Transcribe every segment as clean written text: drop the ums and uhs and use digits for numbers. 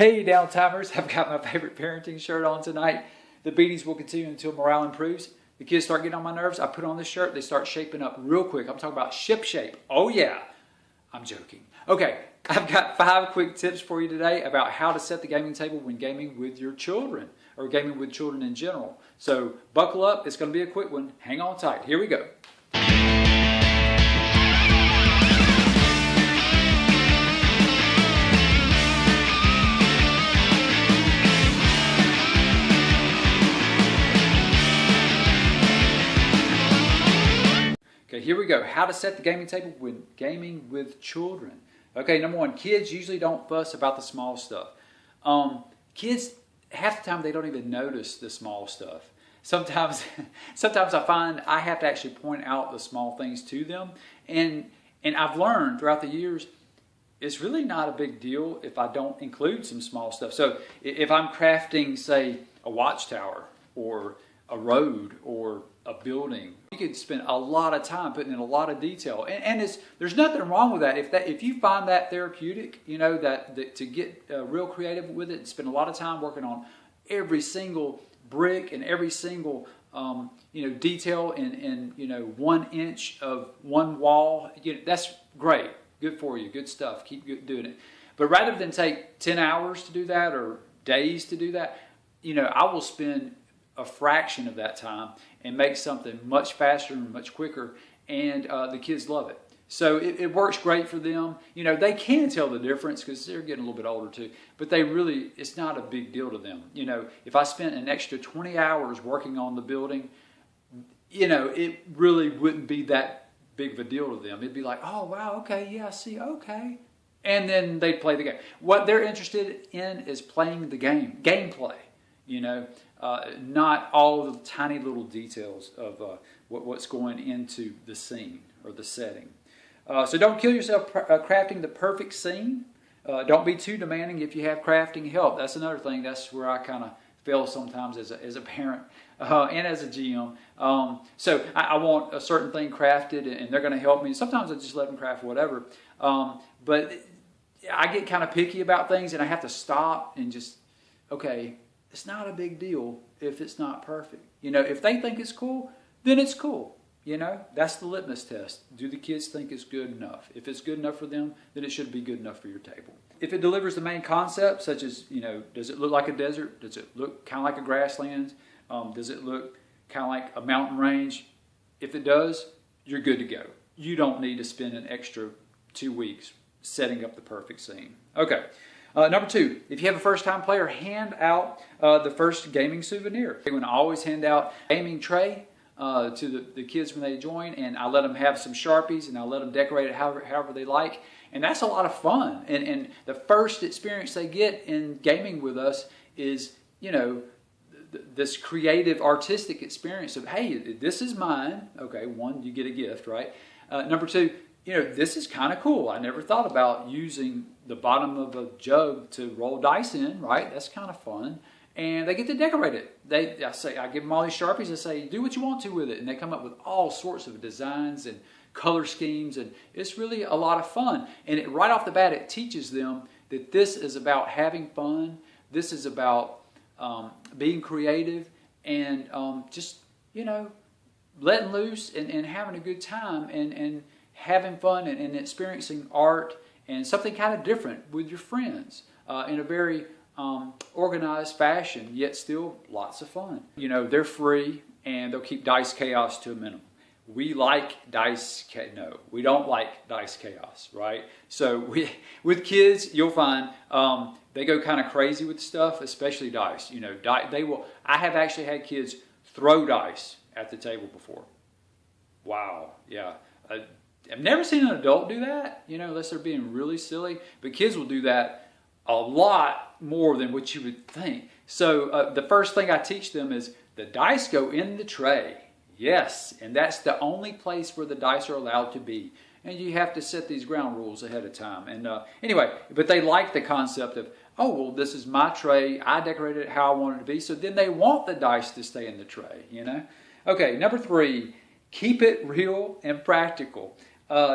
Hey Downtimers, I've got my favorite parenting shirt on tonight. The beatings will continue until morale improves. The kids start getting on my nerves. I put on this shirt, they start shaping up real quick. I'm talking about ship shape. Oh yeah, I'm joking. Okay, I've got 5 quick tips for you today about how to set the gaming table when gaming with your children, or gaming with children in general. So buckle up, it's going to be a quick one. Hang on tight, here we go. Okay, here we go. How to set the gaming table when gaming with children. Okay, number 1, kids usually don't fuss about the small stuff. Kids, half the time they don't even notice the small stuff. Sometimes I find I have to actually point out the small things to them. And I've learned throughout the years, it's really not a big deal if I don't include some small stuff. So if I'm crafting, say, a watchtower or a road or a building, you could spend a lot of time putting in a lot of detail, and there's nothing wrong with that. If you find that therapeutic, you know, that to get real creative with it and spend a lot of time working on every single brick and every single detail in 1 inch of one wall, that's great, good for you, good stuff. Keep doing it. But rather than take 10 hours to do that or days to do that, I will spend a fraction of that time and make something much faster and much quicker, and the kids love it. So it works great for them. They can tell the difference because they're getting a little bit older too, but it's not a big deal to them. If I spent an extra 20 hours working on the building, it really wouldn't be that big of a deal to them. It'd be like, oh wow, okay, yeah, I see, okay. And then they'd play the game. What they're interested in is playing the game, gameplay. Not all the tiny little details of what's going into the scene or the setting. So don't kill yourself crafting the perfect scene. Don't be too demanding if you have crafting help. That's another thing. That's where I kind of fail sometimes as a parent and as a GM. So I want a certain thing crafted, and they're going to help me. Sometimes I just let them craft whatever. But I get kind of picky about things, and I have to stop and just, okay, it's not a big deal if it's not perfect. If they think it's cool, then it's cool. That's the litmus test. Do the kids think it's good enough? If it's good enough for them, then it should be good enough for your table. If it delivers the main concept, such as, does it look like a desert? Does it look kind of like a grassland? Does it look kind of like a mountain range? If it does, you're good to go. You don't need to spend an extra 2 weeks setting up the perfect scene. Okay. Number 2, if you have a first-time player, hand out the first gaming souvenir. I'm going to always hand out a gaming tray to the kids when they join, and I let them have some Sharpies, and I let them decorate it however they like. And that's a lot of fun. And the first experience they get in gaming with us is, this creative, artistic experience of, hey, this is mine. Okay, 1, you get a gift, right? Number 2, this is kind of cool. I never thought about using the bottom of a jug to roll dice in, right? That's kind of fun. And they get to decorate it. I give them all these Sharpies. I say, do what you want to with it. And they come up with all sorts of designs and color schemes. And it's really a lot of fun. And right off the bat, it teaches them that this is about having fun. This is about being creative and just, letting loose and having a good time and having fun and experiencing art and something kind of different with your friends in a very organized fashion, yet still lots of fun. They're free, and they'll keep dice chaos to a minimum. We like dice no, we don't like dice chaos, right? So with kids, you'll find they go kind of crazy with stuff, especially dice. I have actually had kids throw dice at the table before. Wow, yeah. I've never seen an adult do that, unless they're being really silly. But kids will do that a lot more than what you would think. So the first thing I teach them is the dice go in the tray. Yes, and that's the only place where the dice are allowed to be. And you have to set these ground rules ahead of time. And anyway, but they like the concept of, oh, well, this is my tray. I decorated it how I want it to be. So then they want the dice to stay in the tray, Okay, number 3, keep it real and practical.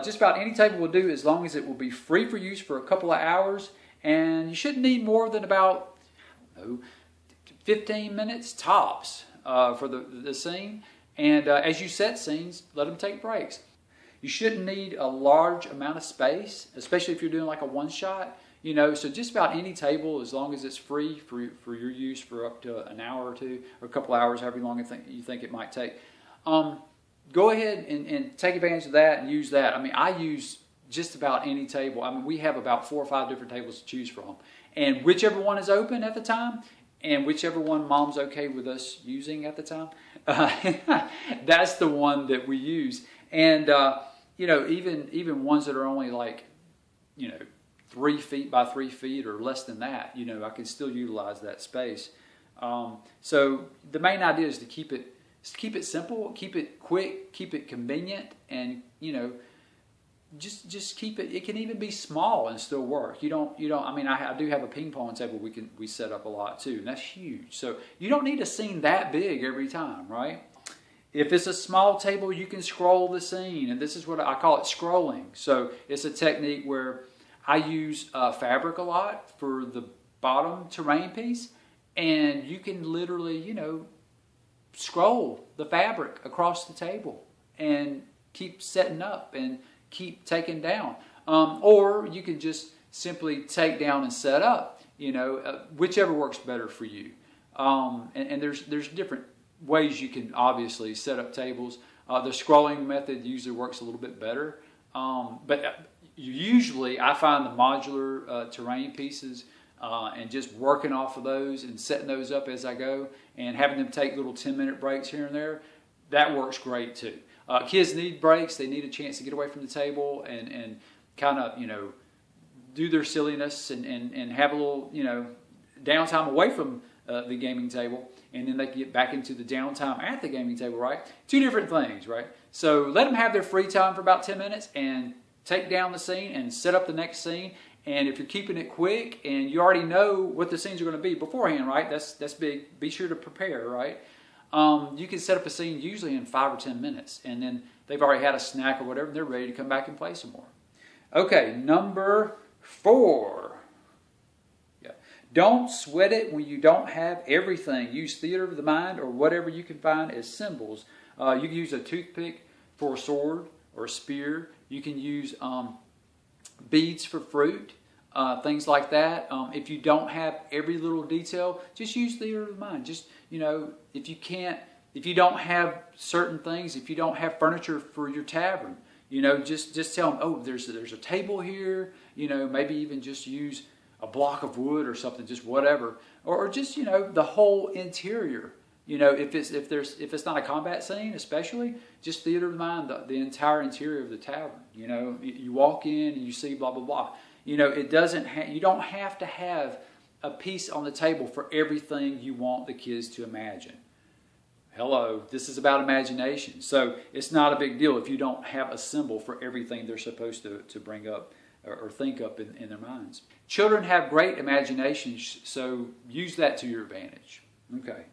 Just about any table will do, as long as it will be free for use for a couple of hours and you shouldn't need more than about 15 minutes tops for the scene. And as you set scenes, let them take breaks. You shouldn't need a large amount of space, especially if you're doing like a one shot. So just about any table, as long as it's free for your use for up to an hour or two, or a couple hours, however long you think it might take. Go ahead and take advantage of that and use that. I mean, I use just about any table. I mean, we have about 4 or 5 different tables to choose from. And whichever one is open at the time, and whichever one Mom's okay with us using at the time, that's the one that we use. And, even ones that are only like, 3 feet by 3 feet or less than that, I can still utilize that space. So the main idea is to keep it simple, keep it quick, keep it convenient, and just keep it. It can even be small and still work. I mean, I do have a ping pong table we set up a lot too, and that's huge. So you don't need a scene that big every time, right? If it's a small table, you can scroll the scene, and this is what I call it, scrolling. So it's a technique where I use fabric a lot for the bottom terrain piece, and you can literally, scroll the fabric across the table and keep setting up and keep taking down. Or you can just simply take down and set up, whichever works better for you. And there's different ways you can obviously set up tables. The scrolling method usually works a little bit better. But usually I find the modular terrain pieces and just working off of those and setting those up as I go and having them take little 10-minute breaks here and there, that works great too. Kids need breaks. They need a chance to get away from the table and kind of, do their silliness and have a little, downtime away from the gaming table, and then they can get back into the downtime at the gaming table, right? 2 different things, right? So let them have their free time for about 10 minutes and take down the scene and set up the next scene. And if you're keeping it quick and you already know what the scenes are going to be beforehand, right? That's big. Be sure to prepare, right? You can set up a scene usually in 5 or 10 minutes, and then they've already had a snack or whatever, and they're ready to come back and play some more. Okay, number 4. Don't sweat it when you don't have everything. Use theater of the mind or whatever you can find as symbols. You can use a toothpick for a sword or a spear. You can use beads for fruit, things like that. If you don't have every little detail, just use theater of the mind. Just, if you don't have certain things, if you don't have furniture for your tavern, just tell them, oh, there's a table here. Maybe even just use a block of wood or something, just whatever, or just the whole interior. If it's not a combat scene, especially, just theater of the mind, the entire interior of the tavern. You walk in and you see blah blah blah. It doesn't. You don't have to have a piece on the table for everything you want the kids to imagine. Hello, this is about imagination, so it's not a big deal if you don't have a symbol for everything they're supposed to bring up or think up in their minds. Children have great imaginations, so use that to your advantage. Okay.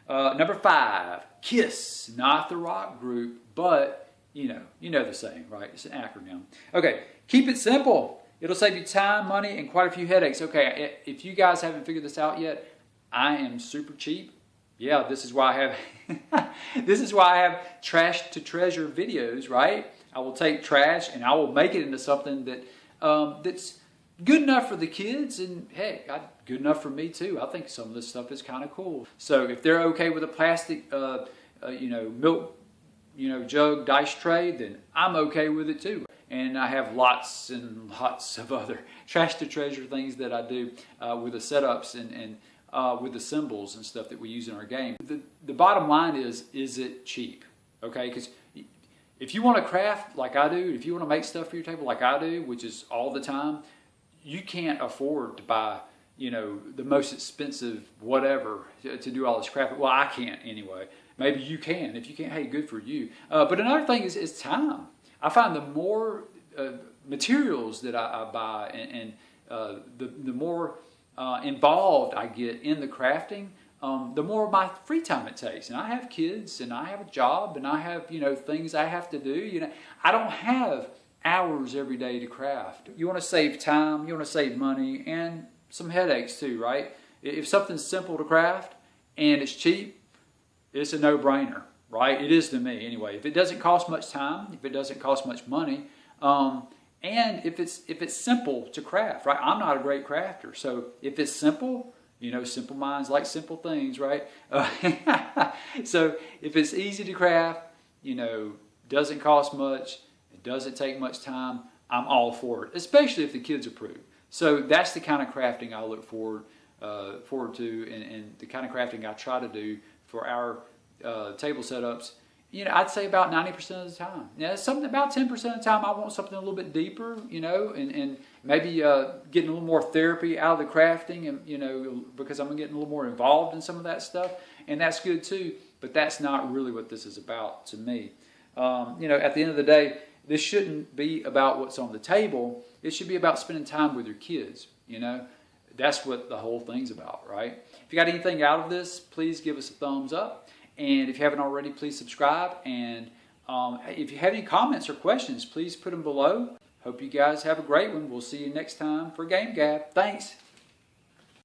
Number 5, KISS, not the rock group, but you know the saying, right? It's an acronym. Okay, keep it simple. It'll save you time, money, and quite a few headaches. Okay, if you guys haven't figured this out yet, I am super cheap. Yeah, this is why I have trash to treasure videos, right? I will take trash and I will make it into something that's good enough for the kids, and hey, good enough for me too. I think some of this stuff is kind of cool. So if they're okay with a plastic, milk, jug dice tray, then I'm okay with it too. And I have lots and lots of other trash to treasure things that I do with the setups and with the symbols and stuff that we use in our game. The bottom line is it cheap? Okay, because if you want to craft like I do, if you want to make stuff for your table like I do, which is all the time, you can't afford to buy, the most expensive whatever to do all this crafting. Well, I can't anyway. Maybe you can. If you can't, hey, good for you. But another thing is time. I find the more materials that I buy and the more involved I get in the crafting, the more of my free time it takes. And I have kids, and I have a job, and I have things I have to do. I don't have hours every day to craft. You want to save time, you want to save money, and some headaches too, right? If something's simple to craft and it's cheap, it's a no-brainer, right? It is to me anyway. If it doesn't cost much time, if it doesn't cost much money, and if it's simple to craft, right? I'm not a great crafter, so if it's simple, you know, simple minds like simple things, right? So if it's easy to craft, you know, doesn't cost much, it doesn't take much time, I'm all for it, especially if the kids approve. So that's the kind of crafting I look forward to, and the kind of crafting I try to do for our table setups. You know, I'd say about 90% of the time. Yeah, something about 10% of the time I want something a little bit deeper, you know, and maybe getting a little more therapy out of the crafting, and you know, because I'm getting a little more involved in some of that stuff, and that's good too. But that's not really what this is about to me. You know, at the end of the day, this shouldn't be about what's on the table. It should be about spending time with your kids, you know. That's what the whole thing's about, right? If you got anything out of this, please give us a thumbs up. And if you haven't already, please subscribe. And if you have any comments or questions, please put them below. Hope you guys have a great one. We'll see you next time for Game Gab. Thanks.